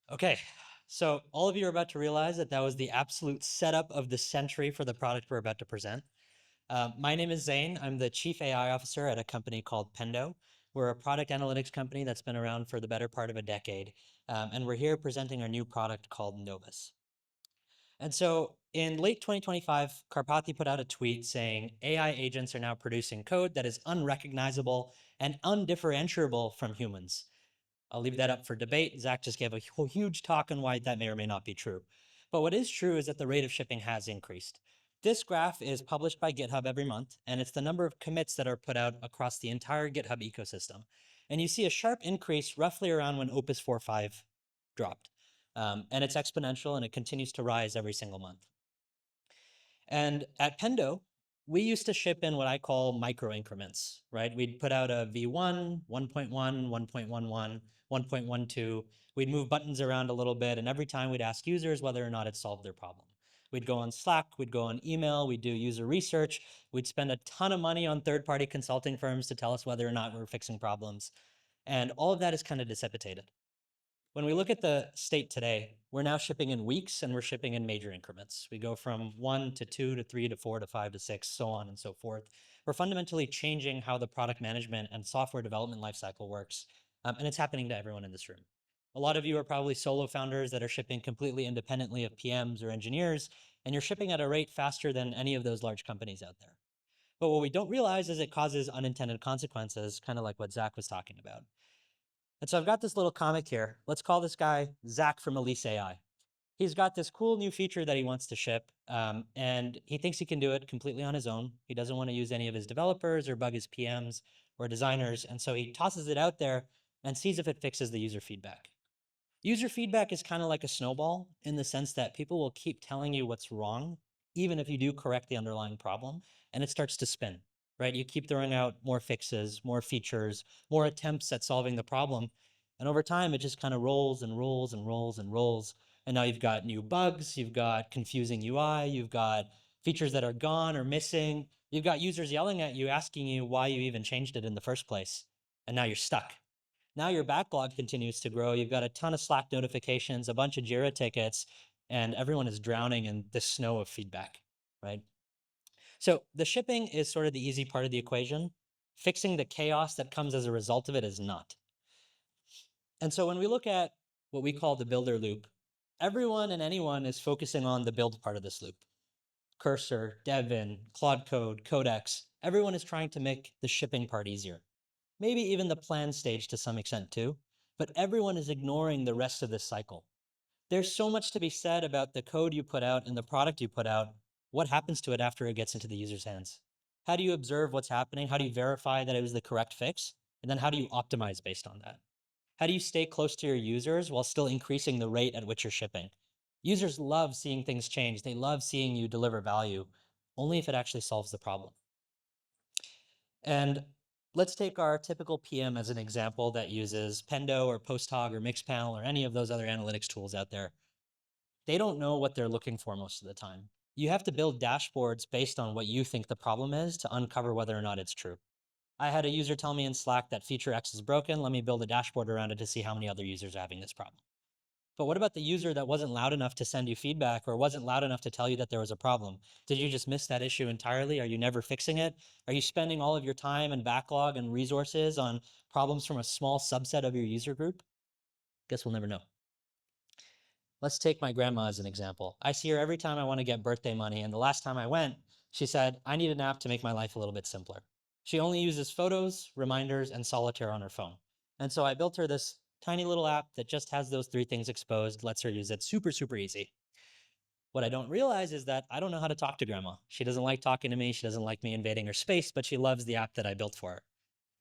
Okay, so all of you are about to realize that that was the absolute setup of the century for the product we're about to present. My name is Zain. I'm the Chief AI Officer at a company called Pendo. We're a product analytics company that's been around for the better part of a decade, and we're here presenting our new product called Novus. And so in late 2025, Karpathy put out a tweet saying AI agents are now producing code that is unrecognizable and undifferentiable from humans. I'll leave that up for debate. Zach just gave a huge talk on why that may or may not be true. But what is true is that the rate of shipping has increased. This graph is published by GitHub every month, and it's the number of commits that are put out across the entire GitHub ecosystem. And you see a sharp increase roughly around when Opus 4.5 dropped. And it's exponential, and it continues to rise every single month. And at Pendo, we used to ship in what I call micro increments, right? We'd put out a V1, 1.1, 1.11, 1.12. We'd move buttons around a little bit, and every time we'd ask users whether or not it solved their problem. We'd go on Slack, we'd go on email, we'd do user research, we'd spend a ton of money on third-party consulting firms to tell us whether or not we're fixing problems. And all of that is kind of dissipated. When we look at the state today, we're now shipping in weeks and we're shipping in major increments. We go from 1 to 2 to 3 to 4 to 5 to 6, so on and so forth. We're fundamentally changing how the product management and software development lifecycle works, and it's happening to everyone in this room. A lot of you are probably solo founders that are shipping completely independently of PMs or engineers, and you're shipping at a rate faster than any of those large companies out there. But what we don't realize is it causes unintended consequences, kind of like what Zach was talking about. And so I've got this little comic here. Let's call this guy Zach from Elise AI. He's got this cool new feature that he wants to ship, and he thinks he can do it completely on his own. He doesn't want to use any of his developers or bug his PMs or designers, and so he tosses it out there and sees if it fixes the user feedback. User feedback is kind of like a snowball in the sense that people will keep telling you what's wrong, even if you do correct the underlying problem, and it starts to spin, right? You keep throwing out more fixes, more features, more attempts at solving the problem. And over time, it just kind of rolls and rolls and rolls and rolls. And now you've got new bugs, you've got confusing UI, you've got features that are gone or missing. You've got users yelling at you, asking you why you even changed it in the first place. And now you're stuck. Now your backlog continues to grow. You've got a ton of Slack notifications, a bunch of Jira tickets, and everyone is drowning in this snow of feedback, right? So the shipping is sort of the easy part of the equation. Fixing the chaos that comes as a result of it is not. And so when we look at what we call the builder loop, everyone and anyone is focusing on the build part of this loop. Cursor, Devin, Claude Code, Codex, everyone is trying to make the shipping part easier. Maybe even the plan stage to some extent too, but everyone is ignoring the rest of this cycle. There's so much to be said about the code you put out and the product you put out. What happens to it after it gets into the user's hands? How do you observe what's happening? How do you verify that it was the correct fix? And then how do you optimize based on that? How do you stay close to your users while still increasing the rate at which you're shipping? Users love seeing things change. They love seeing you deliver value, only if it actually solves the problem. And let's take our typical PM as an example that uses Pendo or PostHog or Mixpanel or any of those other analytics tools out there. They don't know what they're looking for most of the time. You have to build dashboards based on what you think the problem is to uncover whether or not it's true. I had a user tell me in Slack that feature X is broken. Let me build a dashboard around it to see how many other users are having this problem. But what about the user that wasn't loud enough to send you feedback or wasn't loud enough to tell you that there was a problem? Did you just miss that issue entirely? Are you never fixing it? Are you spending all of your time and backlog and resources on problems from a small subset of your user group? Guess we'll never know. Let's take my grandma as an example. I see her every time I want to get birthday money, and the last time I went, she said, I need an app to make my life a little bit simpler. She only uses photos, reminders, and solitaire on her phone. And so I built her this tiny little app that just has those three things exposed, lets her use it super, super easy. What I don't realize is that I don't know how to talk to grandma. She doesn't like talking to me. She doesn't like me invading her space, but she loves the app that I built for her.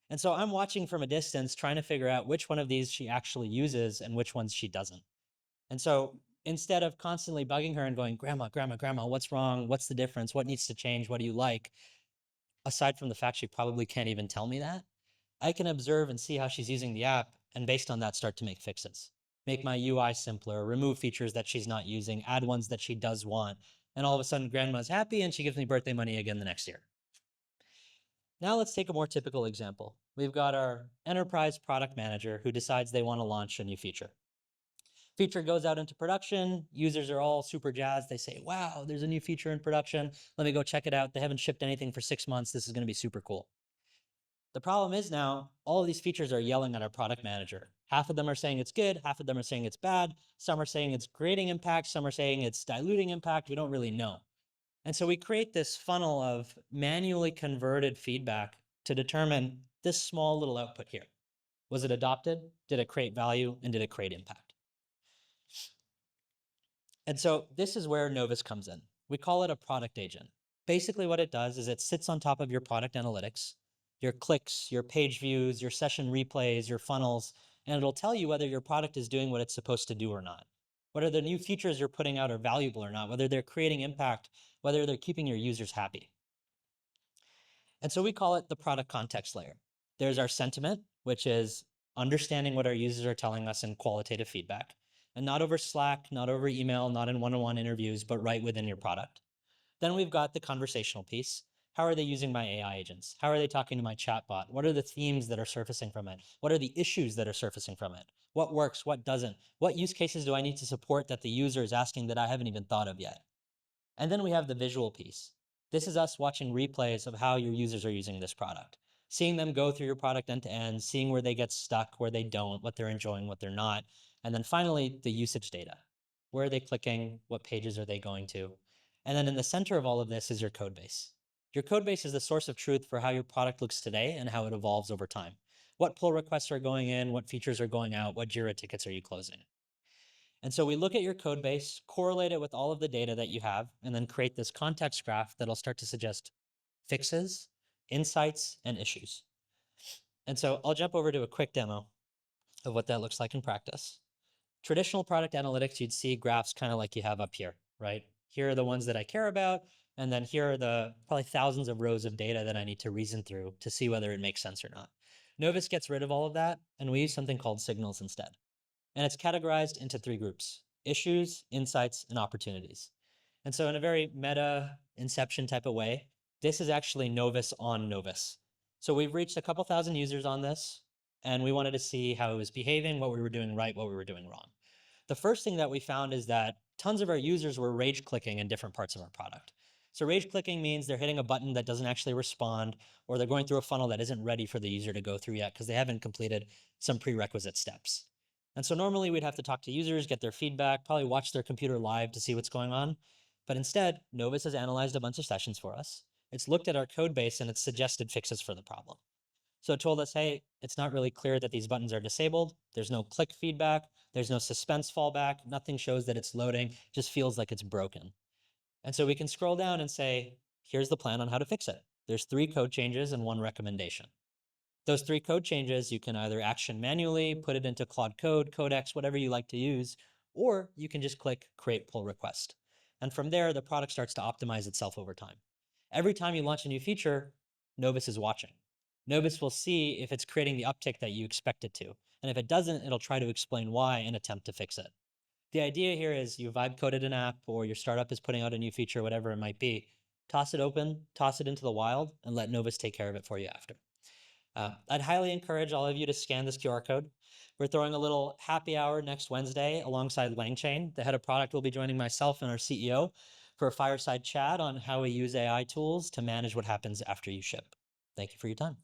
And so I'm watching from a distance, trying to figure out which one of these she actually uses and which ones she doesn't. And so instead of constantly bugging her and going, Grandma, Grandma, Grandma, what's wrong? What's the difference? What needs to change? What do you like? Aside from the fact she probably can't even tell me that, I can observe and see how she's using the app, and based on that, start to make fixes. Make my UI simpler, remove features that she's not using, add ones that she does want. And all of a sudden, grandma's happy and she gives me birthday money again the next year. Now let's take a more typical example. We've got our enterprise product manager who decides they want to launch a new feature. Feature goes out into production. Users are all super jazzed. They say, wow, there's a new feature in production. Let me go check it out. They haven't shipped anything for 6 months. This is going to be super cool. The problem is now all of these features are yelling at our product manager. Half of them are saying it's good. Half of them are saying it's bad. Some are saying it's creating impact. Some are saying it's diluting impact. We don't really know. And so we create this funnel of manually converted feedback to determine this small little output here. Was it adopted? Did it create value? And did it create impact? And so this is where Novus comes in. We call it a product agent. Basically what it does is it sits on top of your product analytics, your clicks, your page views, your session replays, your funnels, and it'll tell you whether your product is doing what it's supposed to do or not. Whether the new features you're putting out are valuable or not, whether they're creating impact, whether they're keeping your users happy. And so we call it the product context layer. There's our sentiment, which is understanding what our users are telling us in qualitative feedback, and not over Slack, not over email, not in one-on-one interviews, but right within your product. Then we've got the conversational piece. How are they using my AI agents? How are they talking to my chatbot? What are the themes that are surfacing from it? What are the issues that are surfacing from it? What works? What doesn't? What use cases do I need to support that the user is asking that I haven't even thought of yet? And then we have the visual piece. This is us watching replays of how your users are using this product, seeing them go through your product end to end, seeing where they get stuck, where they don't, what they're enjoying, what they're not. And then finally, the usage data. Where are they clicking? What pages are they going to? And then in the center of all of this is your code base. Your code base is the source of truth for how your product looks today and how it evolves over time. What pull requests are going in? What features are going out? What Jira tickets are you closing? And so we look at your code base, correlate it with all of the data that you have, and then create this context graph that'll start to suggest fixes, insights, and issues. And so I'll jump over to a quick demo of what that looks like in practice. Traditional product analytics, you'd see graphs kind of like you have up here, right? Here are the ones that I care about, and then here are the probably thousands of rows of data that I need to reason through to see whether it makes sense or not. Novus gets rid of all of that, and we use something called signals instead. And it's categorized into 3 groups: issues, insights, and opportunities. And so in a very meta inception type of way, this is actually Novus on Novus. So we've reached a couple thousand users on this, and we wanted to see how it was behaving, what we were doing right, what we were doing wrong. The first thing that we found is that tons of our users were rage clicking in different parts of our product. So rage clicking means they're hitting a button that doesn't actually respond, or they're going through a funnel that isn't ready for the user to go through yet because they haven't completed some prerequisite steps. And so normally we'd have to talk to users, get their feedback, probably watch their computer live to see what's going on. But instead, Novus has analyzed a bunch of sessions for us. It's looked at our code base and it's suggested fixes for the problem. So it told us, hey, it's not really clear that these buttons are disabled. There's no click feedback. There's no suspense fallback. Nothing shows that it's loading. It just feels like it's broken. And so we can scroll down and say, here's the plan on how to fix it. There's 3 code changes and 1 recommendation. Those 3 code changes you can either action manually, put it into Claude Code, Codex, whatever you like to use, or you can just click Create Pull Request. And from there, the product starts to optimize itself over time. Every time you launch a new feature, Novus is watching. Novus will see if it's creating the uptick that you expect it to. And if it doesn't, it'll try to explain why and attempt to fix it. The idea here is you vibe coded an app or your startup is putting out a new feature, whatever it might be. Toss it open, toss it into the wild, and let Novus take care of it for you after. I'd highly encourage all of you to scan this QR code. We're throwing a little happy hour next Wednesday alongside Langchain. The head of product will be joining myself and our CEO for a fireside chat on how we use AI tools to manage what happens after you ship. Thank you for your time.